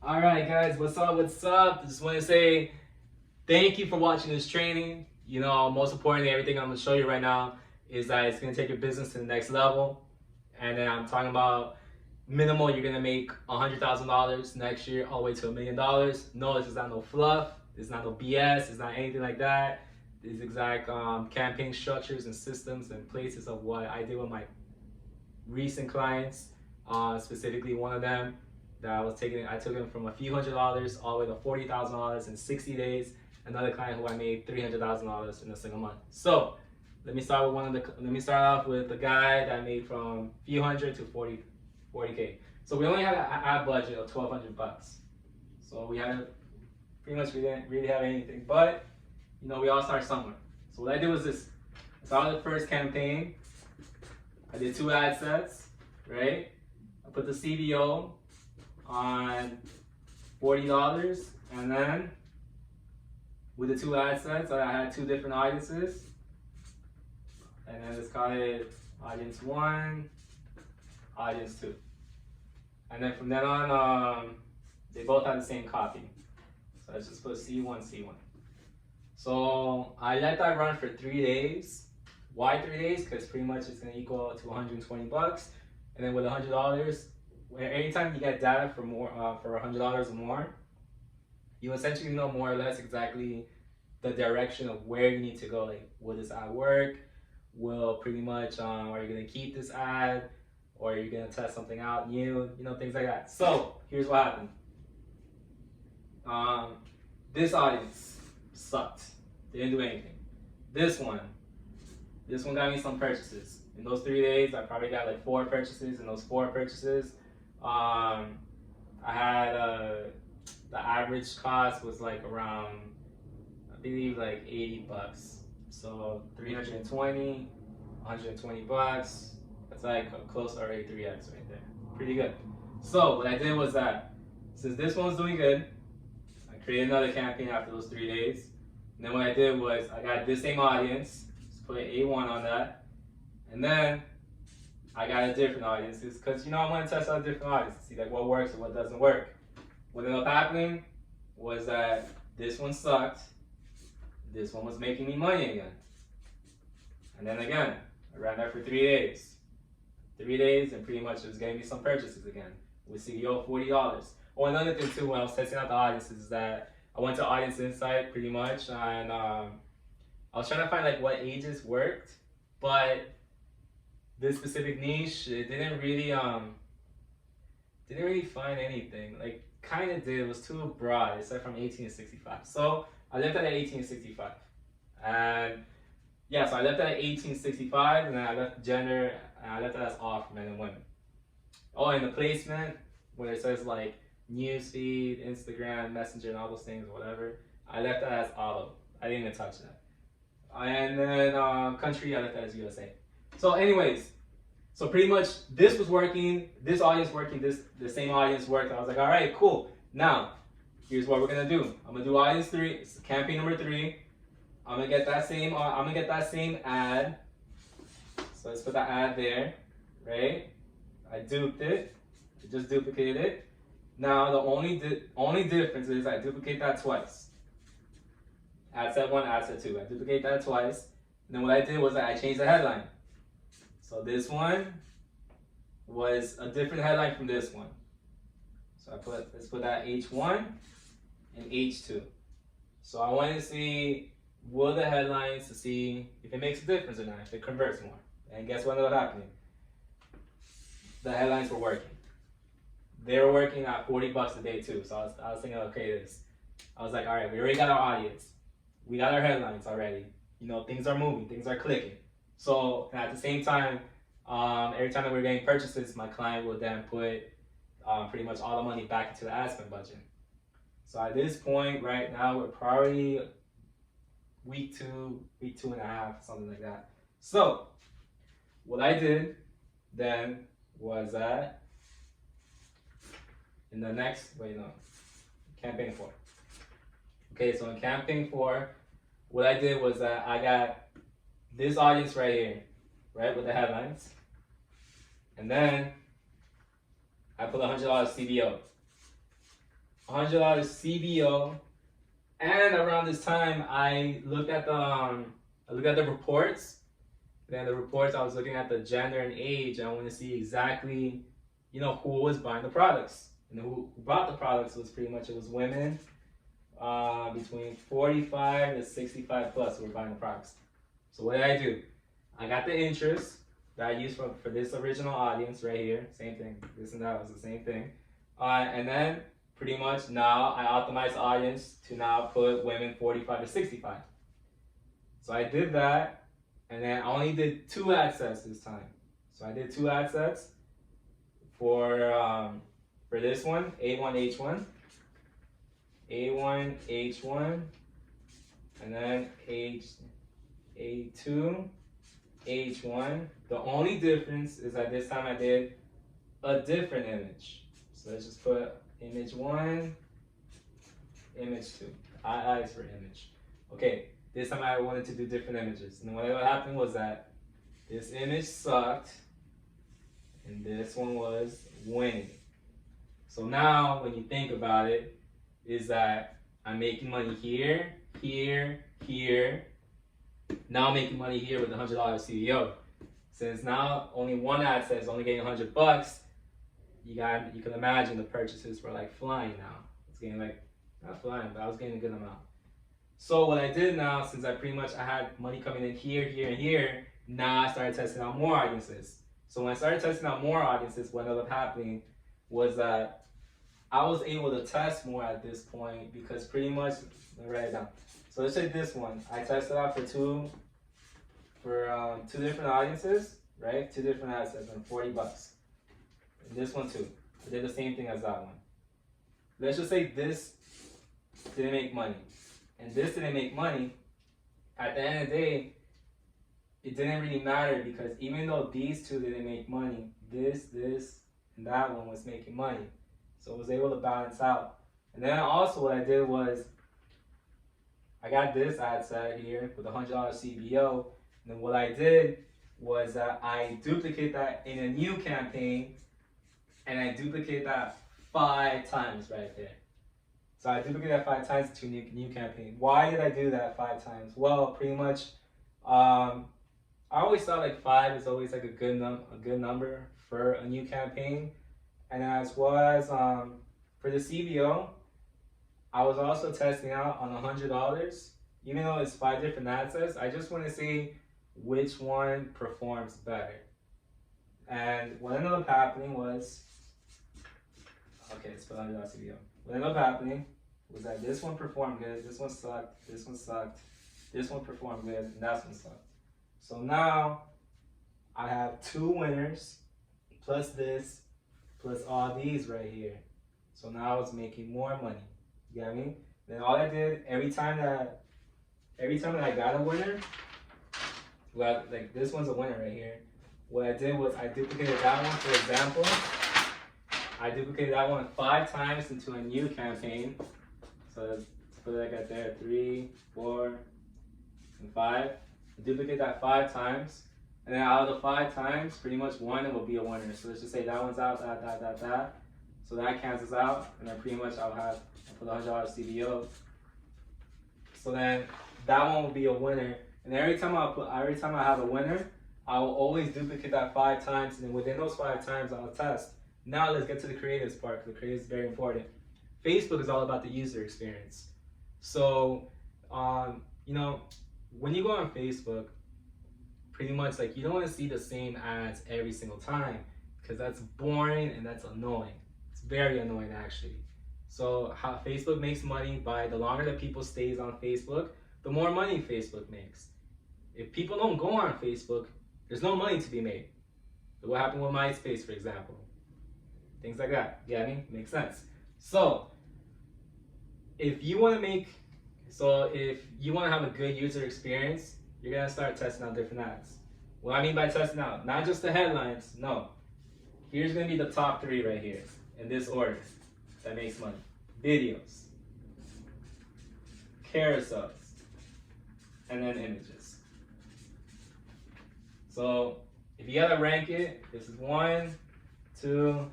All right, guys, what's up? What's up? Just want to say thank you for watching this training. Most importantly, everything I'm going to show you right now is that it's going to take your business to the next level. And then I'm talking about minimal, you're going to make $100,000 next year all the way to $1 million. No, this is not no fluff. It's not no BS. It's not anything like that. These exact campaign structures and systems and places of what I did with my recent clients, specifically one of them that I took him from a few $100s all the way to $40,000 in 60 days. Another client who I made $300,000 in a single month. So let me start off with the guy that made from a few hundred to 40K. So we only had an ad budget of $1,200. So we didn't really have anything, but we all start somewhere. So what I did was this. I started the first campaign. I did 2 ad sets, right? I put the CBO on $40, and then with the 2 ad sets, I had 2 different audiences, and then let's call it audience 1, audience 2, and then from then on, they both had the same copy. So let's just put C1, C1. So I let that run for 3 days. Why 3 days? Because pretty much it's gonna equal to $120, and then with $100, anytime you get data for $100 or more, you essentially know more or less exactly the direction of where you need to go. Like, will this ad work? Will pretty much are you gonna keep this ad, or are you gonna test something out new? Things like that. So here's what happened. This audience sucked. They didn't do anything. This one got me some purchases. In those 3 days, I probably got like 4 purchases. In those 4 purchases, I had the average cost was like around, I believe, like $80. So 320, $120. That's like close already 3x right there. Pretty good. So what I did was that since this one was doing good, I created another campaign after those 3 days. And then what I did was I got this same audience, just put A1 on that, and then I got a different audience because I want to test out different audiences, see like what works and what doesn't work. What ended up happening was that this one sucked, this one was making me money again. And then again, I ran that for 3 days. 3 days, and pretty much it was getting me some purchases again with CBO $40. Oh, another thing too, when I was testing out the audiences, is that I went to Audience Insight pretty much, and I was trying to find like what ages worked, but this specific niche, it didn't really find anything. Like, kind of did. It was too broad. It said from 18 to 65. So I left it at 18 to 65, and yeah, so I left it at 18 to 65, and then I left gender, and I left it as off for men and women. Oh, and the placement where it says like newsfeed, Instagram, Messenger, and all those things, whatever, I left that as auto. I didn't even touch that. And then country, I left that as USA. So anyways, so pretty much this was working, this audience working, the same audience worked. I was like, all right, cool. Now, here's what we're gonna do. I'm gonna do audience 3, campaign number 3. I'm gonna get that same ad. So let's put that ad there, right? I duped it. I just duplicated it. Now the only difference is I duplicate that twice. Ad set 1, ad set 2. I duplicate that twice. And then what I did was I changed the headline. So this one was a different headline from this one. So let's put that H1 and H2. So I wanted to see what the headlines, to see if it makes a difference or not, if it converts more. And guess what ended up happening? The headlines were working. They were working at $40 a day too. So I was thinking, okay, I was like, all right, we already got our audience. We got our headlines already. Things are moving, things are clicking. So at the same time, every time that we're getting purchases, my client would then put pretty much all the money back into the ad spend budget. So at this point, right now, we're probably week 2 and a half, something like that. So what I did then was that in the campaign 4. Okay, so in campaign 4, what I did was that I got this audience right here, right, with the headlines. And then I put $100 CBO. $100 CBO, and around this time I looked at the reports. Then the reports, I was looking at the gender and age, and I wanted to see exactly, who was buying the products. And who bought the products was pretty much, it was women between 45 to 65 plus who were buying the products. So what did I do? I got the interest that I used for this original audience right here. Same thing. This and that was the same thing. And then pretty much now I optimized the audience to now put women 45 to 65. So I did that, and then I only did 2 ad sets this time. So I did 2 ad sets for this one, A1H1, A1H1, and then A2H1. The only difference is that this time I did a different image. So let's just put image 1, image 2. I is for image. Okay, this time I wanted to do different images. And what happened was that this image sucked, and this one was winning. So now, when you think about it, is that I'm making money here, here, here. Now I'm making money here with $100 CBO. Since now only one ad set is only getting $100, you can imagine the purchases were like flying now. It's getting like, not flying, but I was getting a good amount. So what I did now, since I had money coming in here, here, and here, now I started testing out more audiences. So when I started testing out more audiences, what ended up happening was that I was able to test more at this point, because pretty much, let me write it down. So let's say this one, I tested out for two different audiences, right? 2 different ad sets and $40. And this one too. I did the same thing as that one. Let's just say this didn't make money, and this didn't make money. At the end of the day, it didn't really matter, because even though these 2 didn't make money, this, and that one was making money. So I was able to balance out. And then also what I did was, I got this ad set here with $100 CBO. And then what I did was that I duplicate that in a new campaign, and I duplicate that 5 times right there. So I duplicated that 5 times to a new campaign. Why did I do that 5 times? Well, pretty much, I always thought like 5 is always like a good number for a new campaign. And as well as for the CBO, I was also testing out on $100. Even though it's 5 different ad sets, I just want to see which one performs better. And what ended up happening was, okay, let's put $100 CBO. What ended up happening was that this one performed good, this one sucked, this one sucked, this one performed good, and that one sucked. So now I have 2 winners, plus this, plus all these right here. So now it's making more money. You get me? Then all I did, every time that I got a winner, well, like this one's a winner right here. What I did was I duplicated that one, for example. I duplicated that one 5 times into a new campaign. So let's put it like right there, 3, 4, and 5. I duplicate that 5 times. And then out of the 5 times, pretty much one will be a winner. So let's just say that one's out, that. So that cancels out, and then pretty much I'll put $100 CBO. So then that one will be a winner. And every time I have a winner, I will always duplicate that 5 times, and then within those 5 times I'll test. Now let's get to the creatives part, because the creatives is very important. Facebook is all about the user experience. So, when you go on Facebook, pretty much like you don't want to see the same ads every single time, because that's boring and that's annoying. It's very annoying actually. So how Facebook makes money by the longer that people stays on Facebook, the more money Facebook makes. If people don't go on Facebook, there's no money to be made. So what happened with MySpace, for example? Things like that. You get me? Makes sense. So if you want to have a good user experience, you're gonna start testing out different ads. What I mean by testing out, not just the headlines, no. Here's gonna be the top 3 right here, in this order, that makes money. Videos, carousels, and then images. So if you gotta rank it, this is 1, 2,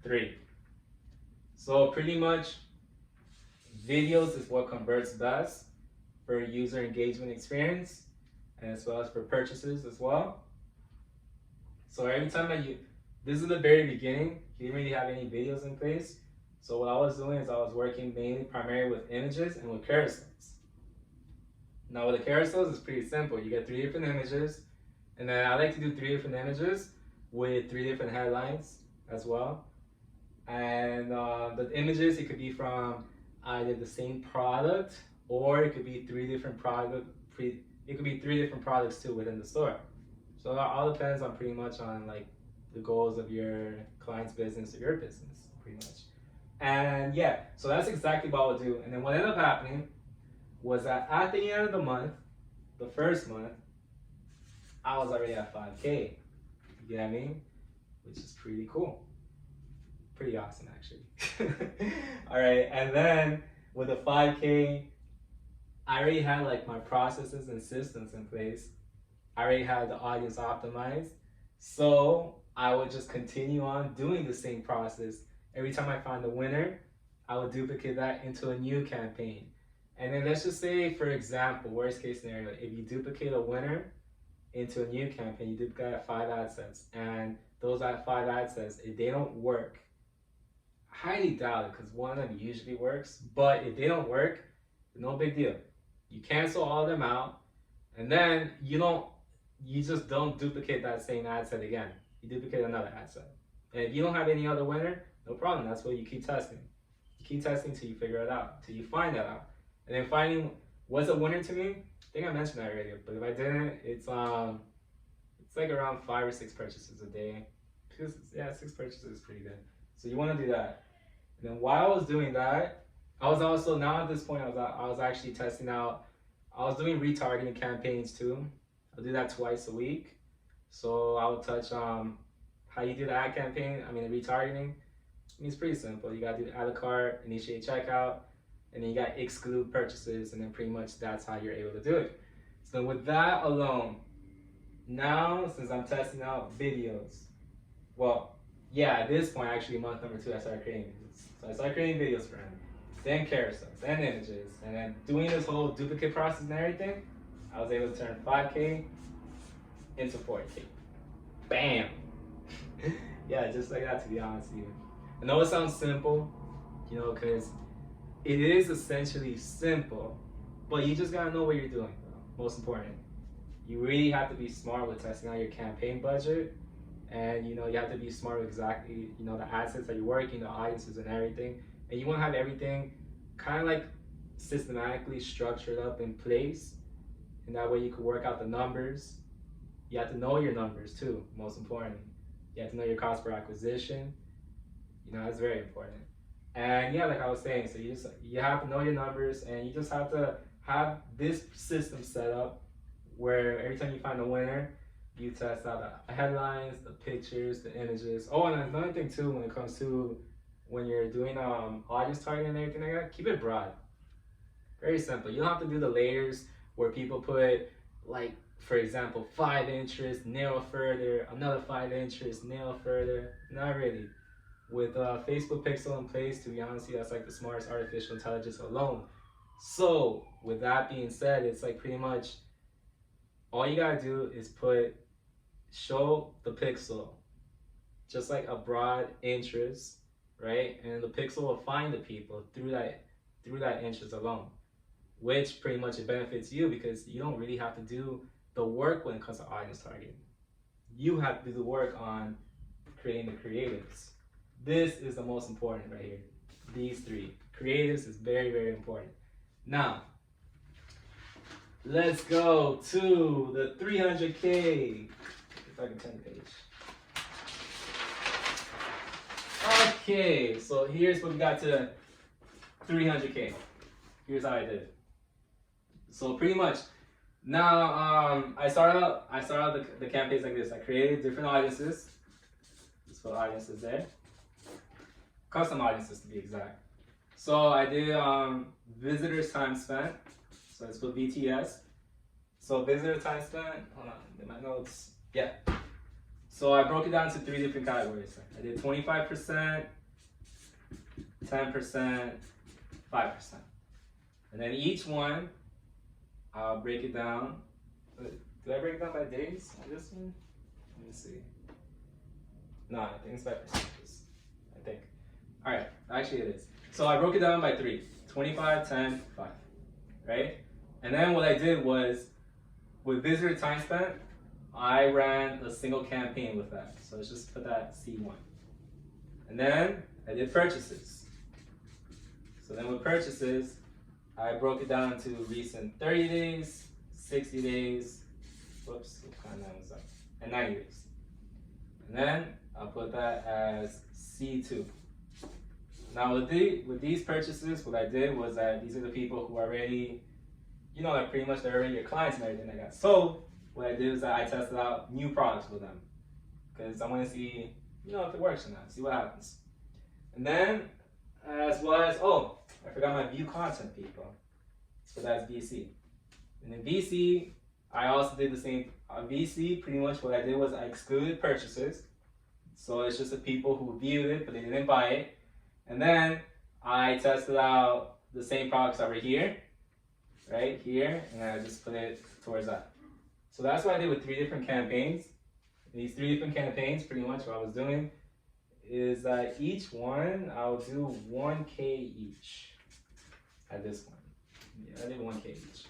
3. So pretty much videos is what converts best for user engagement experience, and as well as for purchases as well. So every time that this is the very beginning, you didn't really have any videos in place. So what I was doing is I was working primarily with images and with carousels. Now with the carousels, it's pretty simple. You get 3 different images, and then I like to do 3 different images with 3 different headlines as well. And the images, it could be from either the same product, or it could be 3 different it could be 3 different products too within the store. So it all depends on pretty much on like the goals of your client's business or your business, pretty much. And yeah, so that's exactly what I would do. And then what ended up happening was that at the end of the month, the first month, I was already at 5K. You get what I mean? Which is pretty cool. Pretty awesome, actually. All right, and then with the 5K, I already had like my processes and systems in place. I already had the audience optimized. So I would just continue on doing the same process. Every time I find a winner, I would duplicate that into a new campaign. And then let's just say, for example, worst case scenario, if you duplicate a winner into a new campaign, you duplicate 5 ad sets, and those 5 ad sets, if they don't work, highly doubt it, because one of them usually works, but if they don't work, no big deal. You cancel all of them out, and then you just don't duplicate that same ad set again. You duplicate another ad set. And if you don't have any other winner, no problem. That's what you keep testing. You keep testing till you figure it out, till you find that out. And then finding what's a winner to me, I think I mentioned that already, but if I didn't, it's like around 5 or 6 purchases a day. Because yeah, 6 purchases is pretty good. So you want to do that. And then while I was doing that, I was also, now at this point, I was actually testing out, I was doing retargeting campaigns too. I'll do that twice a week. So I will touch how you do the ad campaign, the retargeting. It's pretty simple. You got to do add a cart, initiate checkout, and then you got exclude purchases, and then pretty much that's how you're able to do it. So with that alone, now since I'm testing out videos, well, yeah, at this point, actually month number 2, I started creating videos. So I started creating videos for him, then carousels, then images, and then doing this whole duplicate process and everything, I was able to turn 5K into 40K. Bam! Yeah, just like that, to be honest with you. I know it sounds simple, because it is essentially simple, but you just gotta know what you're doing, though. Most important. You really have to be smart with testing out your campaign budget, and you have to be smart with exactly, the assets that you're working, the audiences and everything. And you wanna have everything kind of like systematically structured up in place, and that way you can work out the numbers. You have to know your numbers too, most importantly. You have to know your cost per acquisition. That's very important. And yeah, like I was saying, so you have to know your numbers, and you just have to have this system set up where every time you find a winner, you test out the headlines, the pictures, the images. Oh, and another thing too, when it comes to when you're doing audience targeting and everything like that, keep it broad. Very simple. You don't have to do the layers where people put, like, for example, 5 interests, nail further, another 5 interests, nail further. Not really. With Facebook Pixel in place, to be honest with you, that's like the smartest artificial intelligence alone. So with that being said, it's like pretty much all you gotta do is show the pixel just like a broad interest, right? And the pixel will find the people through that interest alone, which pretty much it benefits you, because you don't really have to do the work when it comes to audience targeting. You have to do the work on creating the creatives. This is the most important right here. These 3. Creatives is very, very important. Now, let's go to the 300K. If I can turn the page. Okay, so here's what we got to 300K. Here's how I did it. So pretty much, now I started out the campaigns like this. I created different audiences. Just put audiences there. Custom audiences to be exact. So I did visitors time spent. So let's put VTS. So visitor time spent, hold on, in my notes. Yeah. So I broke it down to 3 different categories. I did 25%, 10%, 5%. And then each one, I'll break it down. Did I break it down by days on this one? Let me see. No, I think it's by percentages. I think. All right, actually it is. So I broke it down by 3. 25, 10, 5, right? And then what I did was, with visitor time spent, I ran a single campaign with that. So let's just put that C1. And then I did purchases. So then with purchases, I broke it down to recent 30 days, 60 days, whoops, what kind of that was that? And 90 days. And then I'll put that as C2. Now with these purchases, what I did was that these are the people who are already, you know, like pretty much they're already your clients and everything like that. So what I did is that I tested out new products with them because I want to see, you know, if it works or not, see what happens. And then as well as, oh, I forgot my view content people. So that's VC. And in VC, I also did the same. On VC, pretty much what I did was I excluded purchases. So it's just the people who viewed it, but they didn't buy it. And then I tested out the same products over here, right here, and I just put it towards that. So that's what I did with 3 different campaigns. These 3 different campaigns, pretty much what I was doing is that each one, I'll do 1K each at this one. Yeah, I did 1K each.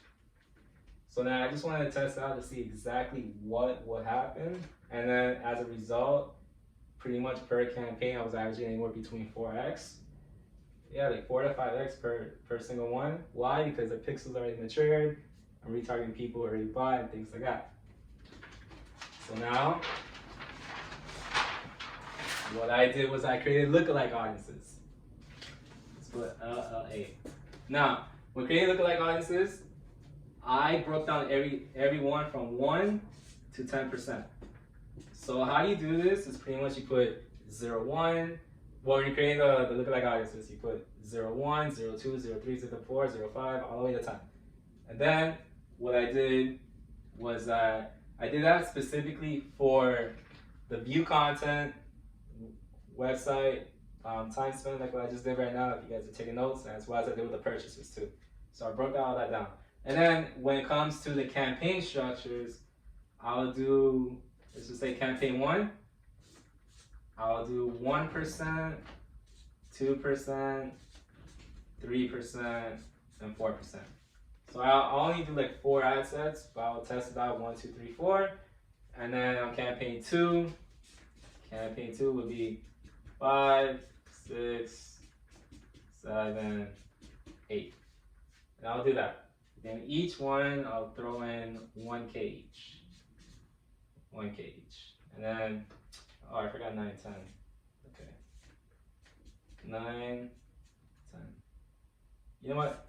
So now I just wanted to test out to see exactly what would happen. And then as a result, pretty much per campaign, I was averaging anywhere between 4x. Yeah, like 4 to 5x per single one. Why? Because the pixels already matured. I'm retargeting people who already buy and things like that. So now, what I did was I created lookalike audiences. Let's put LLA. Now, when creating lookalike audiences, I broke down every one from 1 to 10%. So how you do this is pretty much you put 0, 1. Well, when you create the lookalike audiences, you put 0, 1, 0, 2, 0, 3, 0, 4, 0, 5, all the way to 10. And then what I did was I did that specifically for the view content, website, time spent, like what I just did right now, if you guys are taking notes, as well as I did with the purchases too. So I broke all that down. And then when it comes to the campaign structures, I'll do, let's just say campaign 1, I'll do 1%, 2%, 3%, and 4%. So I'll only do like 4 ad sets, but I'll test it out 1, 2, 3, 4. And then on campaign 2 would be 5, 6, 7, 8. And I'll do that. Then each one, I'll throw in 1K each. 1K each. And then, oh, I forgot 9, 10. Okay. 9, 10. You know what?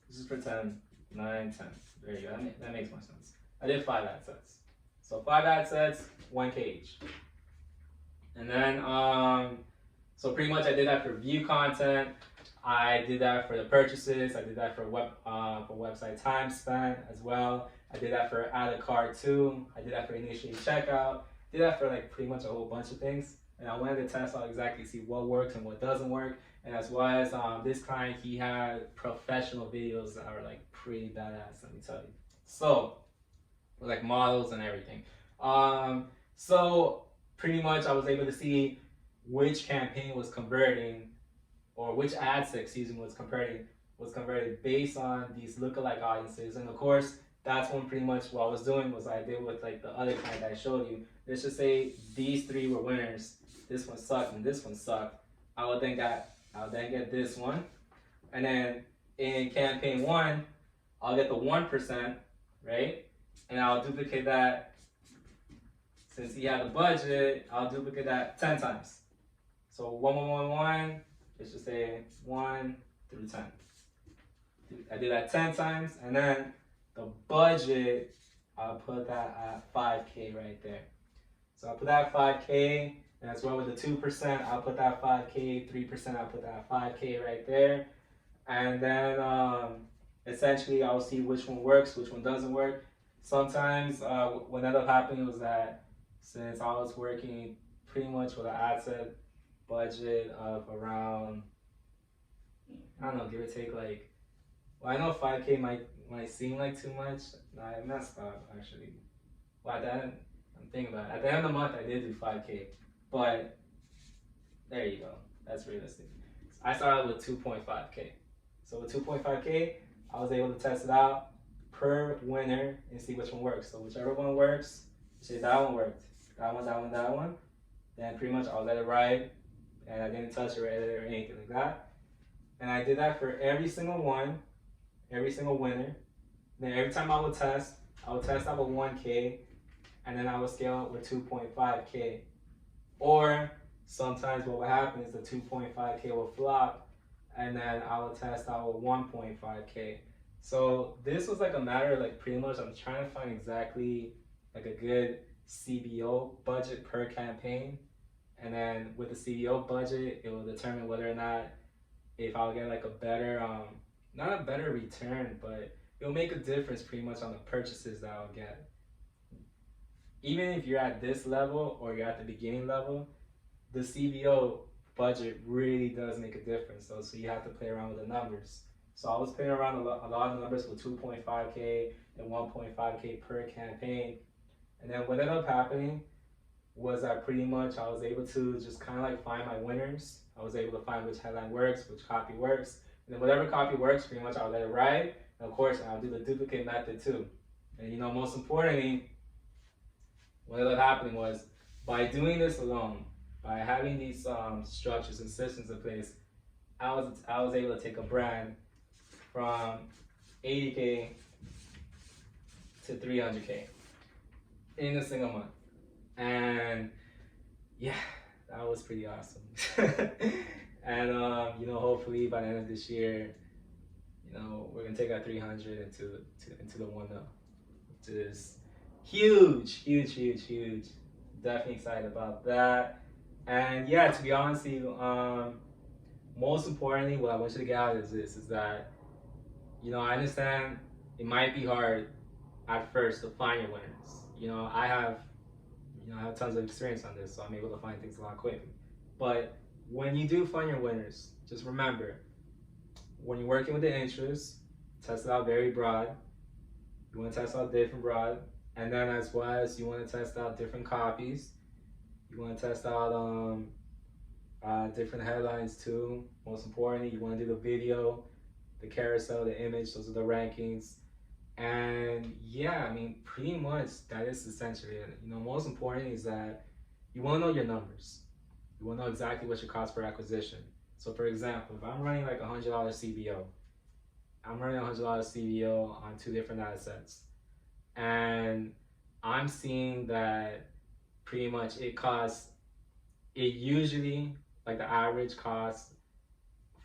This is for 10, 9, 10. There you go. That makes more sense. I did 5 ad sets. So 5 ad sets, 1K each. And then, so pretty much I did that for view content. I did that for the purchases. I did that for website time spent as well. I did that for add a cart too. I did that for initiate checkout. Did that for like pretty much a whole bunch of things. And I wanted to test out exactly see what works and what doesn't work. And as well as this client, he had professional videos that are like pretty badass, let me tell you. So, like models and everything. So pretty much I was able to see which campaign was converting, or which ad set, excuse me, was converted based on these lookalike audiences. And of course, that's when pretty much what I was doing was I did with like the other client that I showed you. Let's just say these 3 were winners. This one sucked and this one sucked. I would then get this one. And then in campaign 1, I'll get the 1%, right? And I'll duplicate that. Since he had the budget, I'll duplicate that 10 times. So 1, 1, 1, 1. Let's just say 1 through 10. I did that 10 times, and then the budget, I'll put that at 5K right there. So I'll put that at 5K, and as well with the 2%, I'll put that at 5K, 3%, I'll put that at 5K right there. And then essentially I'll see which one works, which one doesn't work. Sometimes what ended up happening was that since I was working pretty much with an ad set budget of around I don't know, give or take like, well, I know 5K might seem like too much. Nah, I messed up actually. Well, at the end, I'm thinking about it. At the end of the month, I did do 5K, but there you go. That's realistic. I started with 2.5K. So with 2.5K, I was able to test it out per winner and see which one works. So whichever one works, say that one worked, that one, then pretty much I'll let it ride, and I didn't touch it or edit it or anything like that. And I did that for every single one, every single winner. Then every time I would test out with 1K, and then I would scale up with 2.5K. Or sometimes what would happen is the 2.5K will flop, and then I would test out with 1.5K. So this was like a matter of like pretty much I'm trying to find exactly like a good CBO budget per campaign. And then with the CBO budget, it will determine whether or not if I'll get like a better, not a better return, but it'll make a difference pretty much on the purchases that I'll get. Even if you're at this level or you're at the beginning level, the CBO budget really does make a difference. So you have to play around with the numbers. So I was playing around a lot of numbers with 2.5K and 1.5K per campaign. And then what ended up happening was that pretty much I was able to just kind of like find my winners. I was able to find which headline works, which copy works. And then whatever copy works, pretty much I'll let it ride. And of course, I'll do the duplicate method too. And you know, most importantly, what ended up happening was by doing this alone, by having these structures and systems in place, I was able to take a brand from 80K to 300K in a single month. And yeah, that was pretty awesome. And you know, hopefully by the end of this year, you know, we're gonna take our 300 into the 1 mil, which is huge, huge, huge, huge. Definitely excited about that. And yeah, to be honest with you, most importantly, what I want you to get out is this: is that, you know, I understand it might be hard at first to find your winners. You know, I have tons of experience on this, so I'm able to find things a lot quicker. But when you do find your winners, just remember, when you're working with the interests, test it out very broad. You want to test out different broad, and then as well as you want to test out different copies. You want to test out different headlines too. Most importantly, you want to do the video, the carousel, the image. Those are the rankings. And yeah, I mean, pretty much that is essentially it. You know, most important is that you want to know your numbers. You want to know exactly what your cost per acquisition. So for example, if I'm running like $100 CBO, I'm running $100 CBO on 2 different ad sets, and I'm seeing that pretty much it usually, like the average cost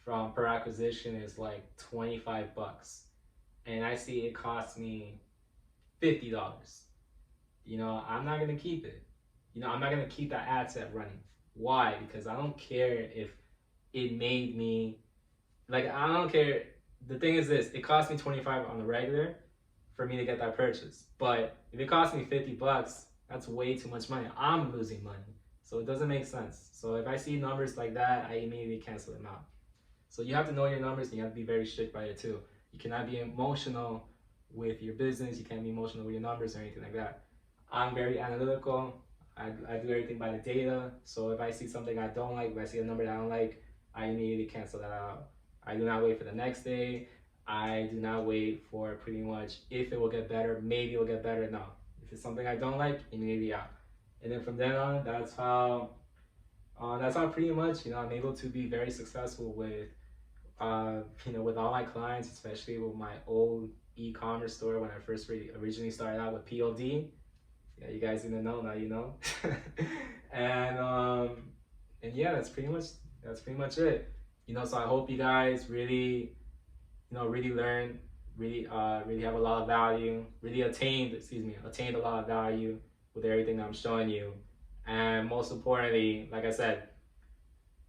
from per acquisition is like 25 bucks. And I see it costs me $50. You know, I'm not gonna keep it. You know, I'm not gonna keep that ad set running. Why? Because I don't care if it made me, like, I don't care. The thing is this, it cost me 25 on the regular for me to get that purchase. But if it costs me 50 bucks, that's way too much money. I'm losing money. So it doesn't make sense. So if I see numbers like that, I immediately cancel them out. So you have to know your numbers, and you have to be very strict by it too. You cannot be emotional with your business. You can't be emotional with your numbers or anything like that. I'm very analytical. I do everything by the data. So if I see something I don't like, if I see a number that I don't like, I immediately cancel that out. I do not wait for the next day. I do not wait for pretty much if it will get better, maybe it will get better. No. If it's something I don't like, immediately out. And then from then on, that's how pretty much, you know, I'm able to be very successful with you know, with all my clients, especially with my old e-commerce store when I first originally started out with POD. Yeah, you guys didn't know, now you know. And yeah, that's pretty much it. You know, so I hope you guys really, you know, really learn, really have a lot of value, really attained a lot of value with everything that I'm showing you. And most importantly, like I said,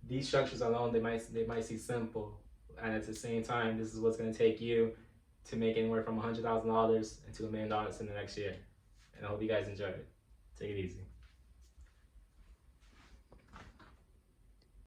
these structures alone, they might seem simple, and at the same time, this is what's going to take you to make anywhere from $100,000 into $1 million in the next year. And I hope you guys enjoy it. Take it easy.